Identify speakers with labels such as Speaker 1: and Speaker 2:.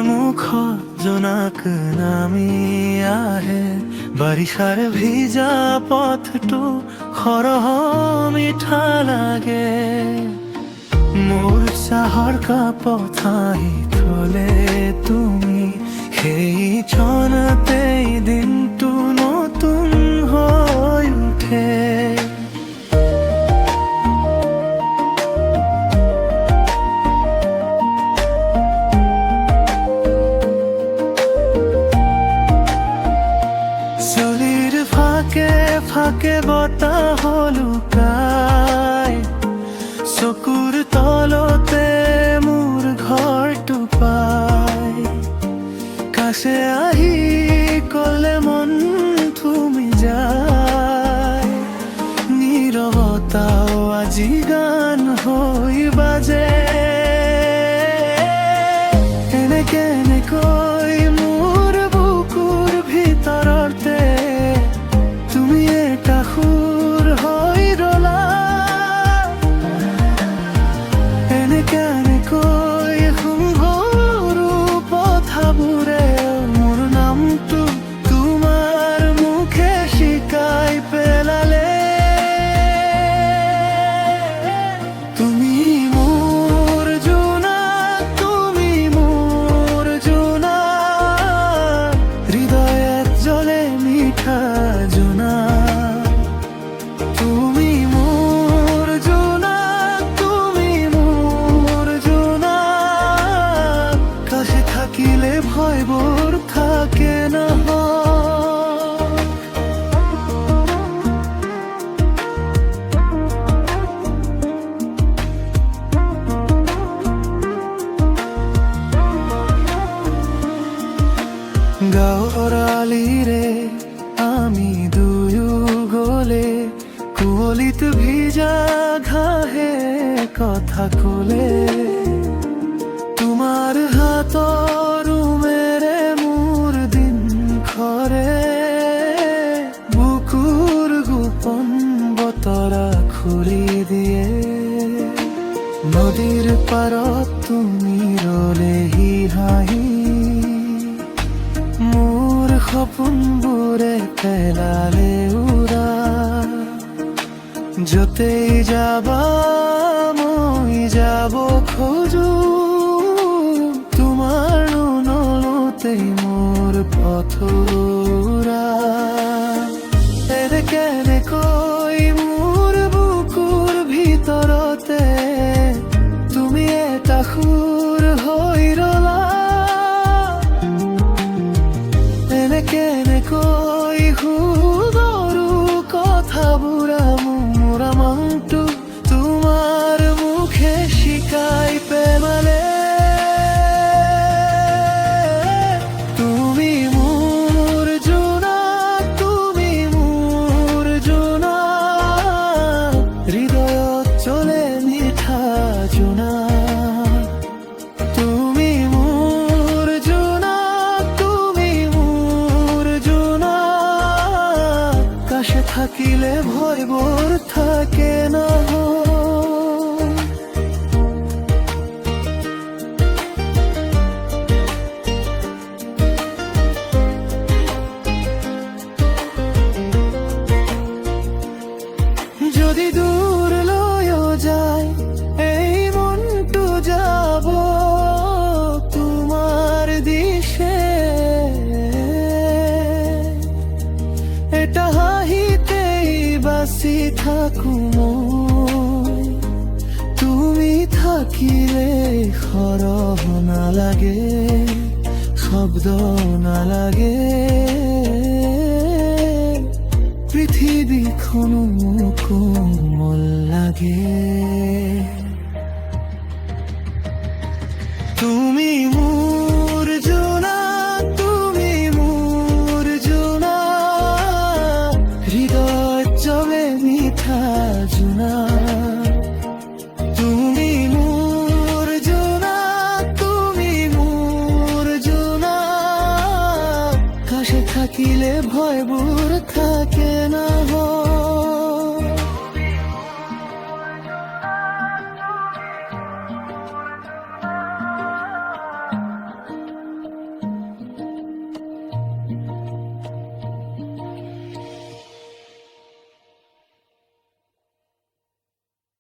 Speaker 1: মুখ জোনাক নামি আহে বাৰিষাৰ ভিজা পথটো সৰহ মিঠা লাগে মোৰ চাহৰ কাপ ঠাই থলে তুমি সেই ক্ষণতেই দিনটো নতুন হৈ উঠে চুলিৰ ফাকে ফাকে বতাহ লুকাই চকুৰ তলতে মোৰ ঘৰটো পাই কাছে আহি কলে মন থুমি যায় নীৰৱতাও আজি গান হৈ বাজে এনেকে এনেকৈ মোৰ বুকুৰ ভিতৰতে তুমি এটা সুৰ হৈ ৰলা এনেকে এনেকৈ সৰু কথাবোৰে মোৰ নামটো তোমাৰ মুখে শিকাই পেলালে তুমি মোৰ জোনাক তুমি মোৰ জোনাক হৃদয়ত জ্বলে মিঠা জোনাক তুমি মোৰ জোনাক তুমি মোৰ জোনাক কাছে থাকিলে ভয়বোৰ থাকে না গাঁৱৰ আলিৰে আমি দুয়ো গলে কুঁৱলীত ভিজা ঘাঁহে কথা কলে তোমাৰ হাতৰ মেৰে মোৰ দিন খৰে বুকুৰ গোপন বতৰা খুলি দিয়ে নদীৰ পাৰত তুমি ৰলেহি হাঁহি মোৰ সপোনবোৰে পেলালে উৰা য'তেই যাবা মই যাব খোজো তোমাৰ নলতেই মোৰ পথৰা এনেকে এনেকৈ মোৰ বুকুৰ ভিতৰতে তুমি এটা সুৰ হৈ ৰলা এনেকে এনেকৈ সৰু কথাবোৰ মোৰ মনটো তোমাৰ মুখে শিকাই পেলালে তুমি মোৰ জোনাক তুমি মোৰ জোনাক হৃদয়ত জ্বলে মিঠা জোনাক তুমি মোৰ জোনাক তুমি মোৰ জোনাক কাছে থাকিলে ভয়বোৰ থাকে না যদি দূৰ লৈ যায় এই মনটো যাব তোমাৰ দিশে এটা হাঁহিতেই বাচি থাকো মই তুমি থাকিলে সৰহ নালাগে শব্দ নালাগে পৃথিৱীখনো কোমল লাগে তুমি মোৰ জোনাক তুমি মোৰ জোনাক হৃদয়ত জ্বলে মিঠা জোনাক তুমি মোৰ জোনাক তুমি মোৰ জোনাক কাছে থাকিলে ভয়বোৰ থাকে